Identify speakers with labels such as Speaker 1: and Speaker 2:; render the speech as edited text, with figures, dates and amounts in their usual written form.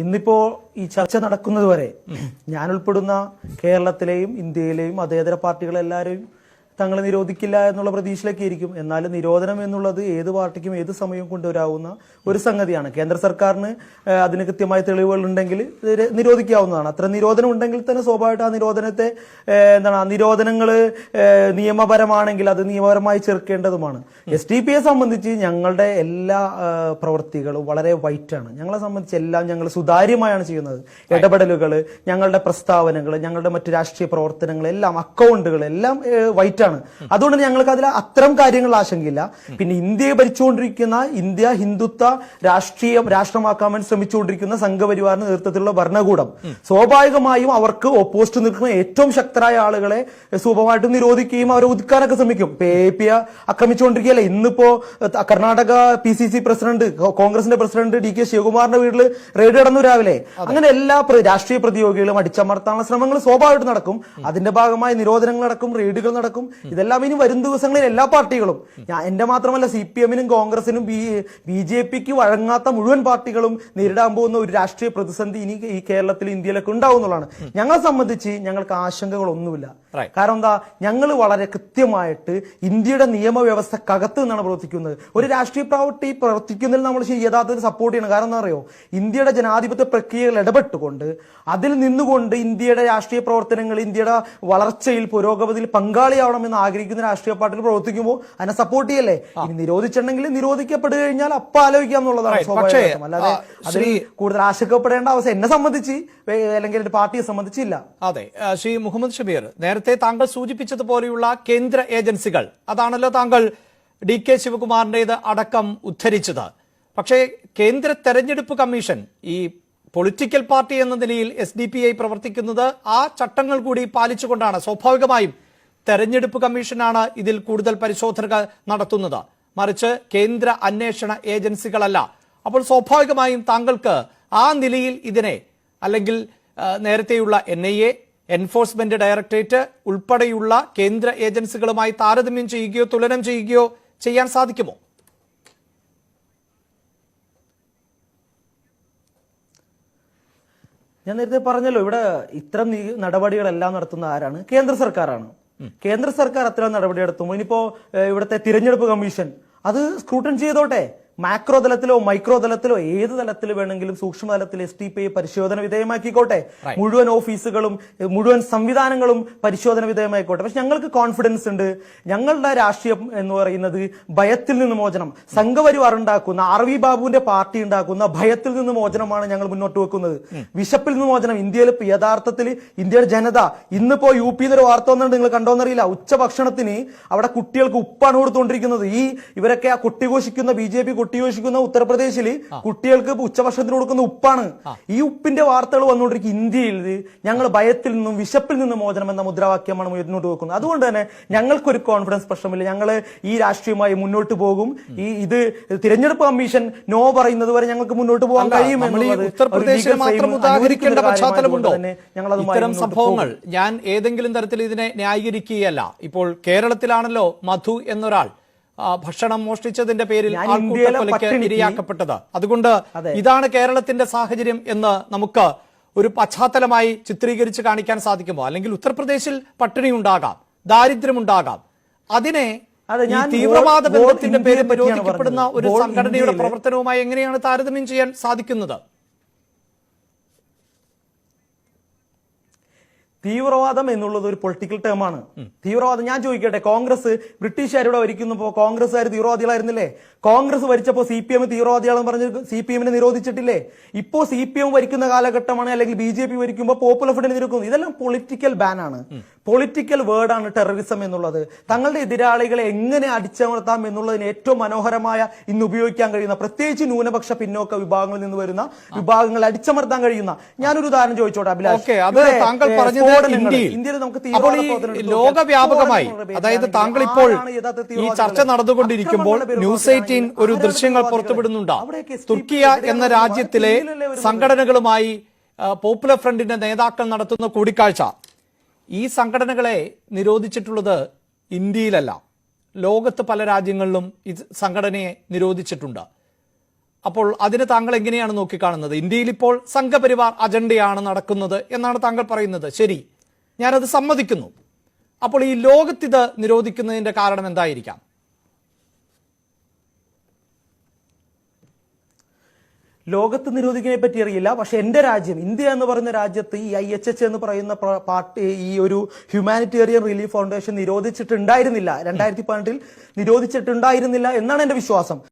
Speaker 1: ഇന്നിപ്പോ ഈ ചർച്ച നടക്കുന്നത് വരെ ഞാൻ ഉൾപ്പെടുന്ന കേരളത്തിലെയും ഇന്ത്യയിലെയും മതേതര പാർട്ടികളെല്ലാവരെയും തങ്ങളെ നിരോധിക്കില്ല എന്നുള്ള പ്രതീക്ഷയിലേക്ക് ഇരിക്കും. എന്നാൽ നിരോധനം എന്നുള്ളത് ഏത് പാർട്ടിക്കും ഏത് സമയവും കൊണ്ടുവരാവുന്ന ഒരു സംഗതിയാണ്. കേന്ദ്ര സർക്കാരിന് അതിന് കൃത്യമായ തെളിവുകൾ ഉണ്ടെങ്കിൽ നിരോധിക്കാവുന്നതാണ്. അത്ര നിരോധനം ഉണ്ടെങ്കിൽ തന്നെ സ്വാഭാവികമായിട്ട് ആ നിരോധനത്തെ നിരോധനങ്ങൾ നിയമപരമാണെങ്കിൽ അത് നിയമപരമായി ചെറുക്കേണ്ടതുമാണ്. SDPയെ സംബന്ധിച്ച് ഞങ്ങളുടെ എല്ലാ പ്രവൃത്തികളും വളരെ വൈറ്റാണ്. ഞങ്ങളെ സംബന്ധിച്ച് എല്ലാം ഞങ്ങൾ സുതാര്യമായാണ് ചെയ്യുന്നത്. ഇടപെടലുകൾ, ഞങ്ങളുടെ പ്രസ്താവനകൾ, ഞങ്ങളുടെ മറ്റു രാഷ്ട്രീയ പ്രവർത്തനങ്ങൾ എല്ലാം, അക്കൗണ്ടുകൾ എല്ലാം വൈറ്റ് ആണ്. അതുകൊണ്ട് ഞങ്ങൾക്ക് അതിൽ അത്തരം കാര്യങ്ങൾ ആശങ്കയില്ല. പിന്നെ ഇന്ത്യയെ ഭരിച്ചുകൊണ്ടിരിക്കുന്ന, ഇന്ത്യ ഹിന്ദുത്വ രാഷ്ട്രമാക്കാൻ വേണ്ടി ശ്രമിച്ചുകൊണ്ടിരിക്കുന്ന സംഘപരിവാറിന്റെ നേതൃത്വത്തിലുള്ള ഭരണകൂടം സ്വാഭാവികമായും അവർക്ക് ഓപ്പോസിറ്റ് നിൽക്കുന്ന ഏറ്റവും ശക്തരായ ആളുകളെ സ്വാഭാവികമായിട്ടും നിരോധിക്കുകയും അവരെ ഒതുക്കാനൊക്കെ ശ്രമിക്കും. AAP ആക്രമിച്ചുകൊണ്ടിരിക്കുകയല്ലേ. ഇന്നിപ്പോ കർണാടക PCC പ്രസിഡന്റ്, കോൺഗ്രസിന്റെ പ്രസിഡന്റ് DK ശിവകുമാറിന്റെ വീട്ടിൽ റെയ്ഡ് നടന്നു രാവിലെ. അങ്ങനെ എല്ലാ രാഷ്ട്രീയ പ്രതിയോഗികളും അടിച്ചമർത്താനുള്ള ശ്രമങ്ങൾ സ്വാഭാവികമായിട്ട് നടക്കും. അതിന്റെ ഭാഗമായി നിരോധനങ്ങൾ നടക്കും, റെയ്ഡുകൾ നടക്കും. ഇതെല്ലാം ഇനി വരും ദിവസങ്ങളിൽ എല്ലാ പാർട്ടികളും, എന്റെ മാത്രമല്ല CPM-നും കോൺഗ്രസിനും BJP-ക്ക് വഴങ്ങാത്ത മുഴുവൻ പാർട്ടികളും നേരിടാൻ പോകുന്ന ഒരു രാഷ്ട്രീയ പ്രതിസന്ധി ഇനി ഈ കേരളത്തിൽ, ഇന്ത്യയിലൊക്കെ ഉണ്ടാവുന്നതാണ്. ഞങ്ങളെ സംബന്ധിച്ച് ഞങ്ങൾക്ക് ആശങ്കകളൊന്നുമില്ല. കാരണം എന്താ, ഞങ്ങൾ വളരെ കൃത്യമായിട്ട് ഇന്ത്യയുടെ നിയമവ്യവസ്ഥക്കകത്ത് നിന്നാണ് പ്രവർത്തിക്കുന്നത്. ഒരു രാഷ്ട്രീയ പാർട്ടി പ്രവർത്തിക്കുന്നതിൽ നമ്മൾ യഥാർത്ഥത്തിൽ സപ്പോർട്ട് ചെയ്യണം. കാരണം എന്താ അറിയോ, ഇന്ത്യയുടെ ജനാധിപത്യ പ്രക്രിയകൾ ഇടപെട്ടുകൊണ്ട് അതിൽ നിന്നുകൊണ്ട് ഇന്ത്യയുടെ രാഷ്ട്രീയ പ്രവർത്തനങ്ങൾ, ഇന്ത്യയുടെ വളർച്ചയിൽ, പുരോഗതിയിൽ പങ്കാളിയാവണമെന്ന് ആഗ്രഹിക്കുന്ന രാഷ്ട്രീയ പാർട്ടികൾ പ്രവർത്തിക്കുമ്പോൾ അതിനെ സപ്പോർട്ട് ചെയ്യല്ലേ. ഇനി നിരോധിച്ചിട്ടുണ്ടെങ്കിൽ നിരോധിക്കപ്പെട്ടു കഴിഞ്ഞാൽ അപ്പം ആലോചിക്കാം എന്നുള്ളതാണ് സ്വാഭാവികം. അല്ലാതെ അതിൽ കൂടുതൽ ആശങ്കപ്പെടേണ്ട അവസ്ഥ എന്നെ സംബന്ധിച്ച് അല്ലെങ്കിൽ എന്റെ പാർട്ടിയെ സംബന്ധിച്ചില്ല.
Speaker 2: അതെ, ശ്രീ മുഹമ്മദ് ഷബീർ, നേരത്തെ താങ്കൾ സൂചിപ്പിച്ചതുപോലെയുള്ള കേന്ദ്ര ഏജൻസികൾ, അതാണല്ലോ താങ്കൾ DK ശിവകുമാറിന്റേത് അടക്കം ഉദ്ധരിച്ചത്. പക്ഷേ കേന്ദ്ര തെരഞ്ഞെടുപ്പ് കമ്മീഷൻ ഈ പൊളിറ്റിക്കൽ പാർട്ടി എന്ന നിലയിൽ SDPI പ്രവർത്തിക്കുന്നത് ആ ചട്ടങ്ങൾ കൂടി പാലിച്ചുകൊണ്ടാണ്. സ്വാഭാവികമായും തെരഞ്ഞെടുപ്പ് കമ്മീഷനാണ് ഇതിൽ കൂടുതൽ പരിശോധനകൾ നടത്തുന്നത്, മറിച്ച് കേന്ദ്ര അന്വേഷണ ഏജൻസികളല്ല. അപ്പോൾ സ്വാഭാവികമായും താങ്കൾക്ക് ആ നിലയിൽ ഇതിനെ, അല്ലെങ്കിൽ നേരത്തെയുള്ള NIA, എൻഫോഴ്സ്മെന്റ് ഡയറക്ടറേറ്റ് ഉൾപ്പെടെയുള്ള കേന്ദ്ര ഏജൻസികളുമായി താരതമ്യം ചെയ്യുകയോ തുലനം ചെയ്യുകയോ ചെയ്യാൻ സാധിക്കുമോ?
Speaker 1: ഞാൻ നേരത്തെ പറഞ്ഞല്ലോ, ഇവിടെ ഇത്തരം നടപടികളെല്ലാം നടത്തുന്ന ആരാണ്? കേന്ദ്ര സർക്കാരാണ്. കേന്ദ്ര സർക്കാർ അത്തരം നടപടി എടുത്തുമ്പോൾ ഇനിയിപ്പോ ഇവിടുത്തെ തിരഞ്ഞെടുപ്പ് കമ്മീഷൻ അത് സ്ക്രൂട്ടൻ ചെയ്തോട്ടെ. മാക്രോ തലത്തിലോ മൈക്രോ തലത്തിലോ ഏത് തലത്തിൽ വേണമെങ്കിലും സൂക്ഷ്മതലത്തിൽ SDPI പരിശോധന വിധേയമാക്കിക്കോട്ടെ. മുഴുവൻ ഓഫീസുകളും മുഴുവൻ സംവിധാനങ്ങളും പരിശോധന വിധേയമായിക്കോട്ടെ. പക്ഷെ ഞങ്ങൾക്ക് കോൺഫിഡൻസ് ഉണ്ട്. ഞങ്ങളുടെ രാഷ്ട്രീയം എന്ന് പറയുന്നത് ഭയത്തിൽ നിന്ന് മോചനം, സംഘപരിവാർ ഉണ്ടാക്കുന്ന, RV ബാബുവിന്റെ പാർട്ടി ഉണ്ടാക്കുന്ന ഭയത്തിൽ നിന്ന് മോചനമാണ് ഞങ്ങൾ മുന്നോട്ട് വെക്കുന്നത്. വിശപ്പിൽ നിന്ന് മോചനം. ഇന്ത്യയിൽ യഥാർത്ഥത്തിൽ ഇന്ത്യയുടെ ജനത, ഇന്നിപ്പോ UP-ന്ന് ഒരു വാർത്ത വന്നിട്ട് നിങ്ങൾ കണ്ടോന്നറിയില്ല, ഉച്ചഭക്ഷണത്തിന് അവിടെ കുട്ടികൾക്ക് ഉപ്പാണ് കൊടുത്തുകൊണ്ടിരിക്കുന്നത്. ഇവരൊക്കെ ആ കുട്ടിഘോഷിക്കുന്ന BJP കുട്ടിഘോഷിക്കുന്ന ഉത്തർപ്രദേശിൽ കുട്ടികൾക്ക് ഉച്ചഭക്ഷണത്തിന് കൊടുക്കുന്ന ഉപ്പാണ്. ഈ ഉപ്പിന്റെ വാർത്തകൾ വന്നുകൊണ്ടിരിക്കും. ഇന്ത്യയിൽ ഞങ്ങൾ ഭയത്തിൽ നിന്നും വിശപ്പിൽ നിന്നും മോചനം എന്ന മുദ്രാവാക്യമാണ് മുന്നോട്ട് വെക്കുന്നത്. അതുകൊണ്ട് തന്നെ ഞങ്ങൾക്കൊരു കോൺഫിഡൻസ് പ്രശ്നമില്ല. ഞങ്ങൾ ഈ രാഷ്ട്രീയമായി മുന്നോട്ട് പോകും. ഇത് തിരഞ്ഞെടുപ്പ് കമ്മീഷൻ നോ പറയുന്നത് വരെ ഞങ്ങൾക്ക് മുന്നോട്ട് പോകാൻ കഴിയും എന്നുള്ളത്
Speaker 2: ഉത്തർപ്രദേശിൽ മാത്രം ഉദാഹരിക്കേണ്ട പശ്ചാത്തലമുണ്ടോ? ഇത്തരം സംഭവങ്ങൾ ഞാൻ ഏതെങ്കിലും തരത്തിൽ ഇതിനെ ന്യായീകരിക്കുകയല്ല. ഇപ്പോൾ കേരളത്തിലാണല്ലോ മധു എന്നൊരാൾ ഭക്ഷണം മോഷ്ടിച്ചതിന്റെ പേരിൽ ആൾക്കൂട്ടക്കൊലയ്ക്ക് ഇരയാക്കപ്പെട്ടത്. അതുകൊണ്ട് ഇതാണ് കേരളത്തിന്റെ സാഹചര്യം എന്ന് നമുക്ക് ഒരു പശ്ചാത്തലമായി ചിത്രീകരിച്ച് കാണിക്കാൻ സാധിക്കുമോ? അല്ലെങ്കിൽ ഉത്തർപ്രദേശിൽ പട്ടിണി ഉണ്ടാകാം, ദാരിദ്ര്യമുണ്ടാകാം, അതിനെ തീവ്രവാദ ബന്ധത്തിന്റെ പേരിൽ നിരോധിക്കപ്പെടുന്ന ഒരു സംഘടനയുടെ പ്രവർത്തനവുമായി എങ്ങനെയാണ് താരതമ്യം ചെയ്യാൻ സാധിക്കുന്നത്?
Speaker 1: തീവ്രവാദം എന്നുള്ളത് ഒരു പൊളിറ്റിക്കൽ ടേമാണ്. തീവ്രവാദം, ഞാൻ ചോദിക്കട്ടെ, കോൺഗ്രസ് ബ്രിട്ടീഷുകാരുടെ ഭരിക്കുന്നപ്പോ കോൺഗ്രസ്സുകാർ തീവ്രവാദികളായിരുന്നില്ലേ? കോൺഗ്രസ് ഭരിച്ചപ്പോ CPM തീവ്രവാദികളെന്ന് പറഞ്ഞ് CPM-നെ നിരോധിച്ചിട്ടില്ലേ? ഇപ്പോ CPM ഭരിക്കുന്ന കാലഘട്ടമാണ്, അല്ലെങ്കിൽ BJP ഭരിക്കുമ്പോൾ പോപ്പുലർ ഫ്രണ്ടിനെ നിരോധിക്കുന്നു. ഇതെല്ലാം പൊളിറ്റിക്കൽ ബാനാണ്, പൊളിറ്റിക്കൽ വേർഡാണ് ടെററിസം എന്നുള്ളത്. തങ്ങളുടെ എതിരാളികളെ എങ്ങനെ അടിച്ചമർത്താം എന്നുള്ളതിന് ഏറ്റവും മനോഹരമായ ഇന്ന് ഉപയോഗിക്കാൻ കഴിയുന്ന, പ്രത്യേകിച്ച് ന്യൂനപക്ഷ പിന്നോക്ക വിഭാഗങ്ങളിൽ നിന്ന് വരുന്ന വിഭാഗങ്ങളെ അടിച്ചമർത്താൻ കഴിയുന്ന, ഞാനൊരു ഉദാഹരണം ചോദിച്ചോട്ടെ അഭിലാഷ്.
Speaker 2: ഇന്ത്യയിൽ നമുക്ക് ലോകവ്യാപകമായി, അതായത് താങ്കൾ ഇപ്പോൾ ഈ ചർച്ച നടന്നുകൊണ്ടിരിക്കുമ്പോൾ ന്യൂസ് 18 ഒരു ദൃശ്യങ്ങൾ പുറത്തുവിടുന്നുണ്ട്. തുർക്കിയ എന്ന രാജ്യത്തിലെ സംഘടനകളുമായി പോപ്പുലർ ഫ്രണ്ടിന്റെ നേതാക്കൾ നടത്തുന്ന കൂടിക്കാഴ്ച. ഈ സംഘടനകളെ നിരോധിച്ചിട്ടുള്ളത് ഇന്ത്യയിലല്ല, ലോകത്ത് പല രാജ്യങ്ങളിലും ഈ സംഘടനയെ നിരോധിച്ചിട്ടുണ്ട്. അപ്പോൾ അതിന് താങ്കൾ എങ്ങനെയാണ് നോക്കിക്കാണുന്നത്? ഇന്ത്യയിൽ ഇപ്പോൾ സംഘപരിവാർ അജണ്ടയാണ് നടക്കുന്നത് എന്നാണ് താങ്കൾ പറയുന്നത്. ശരി, ഞാനത് സമ്മതിക്കുന്നു. അപ്പോൾ ഈ ലോകത്തിത് നിരോധിക്കുന്നതിന്റെ കാരണം എന്തായിരിക്കാം?
Speaker 1: ലോകത്ത് നിരോധിക്കുന്നതിനെ പറ്റി അറിയില്ല. പക്ഷെ എന്റെ രാജ്യം ഇന്ത്യ എന്ന് പറയുന്ന രാജ്യത്ത് ഈ IHH എന്ന് പറയുന്ന പാർട്ടി, ഈ ഒരു ഹ്യൂമാനിറ്റേറിയൻ റിലീഫ് ഫൗണ്ടേഷൻ നിരോധിച്ചിട്ടുണ്ടായിരുന്നില്ല. 2018 നിരോധിച്ചിട്ടുണ്ടായിരുന്നില്ല എന്നാണ് എന്റെ വിശ്വാസം.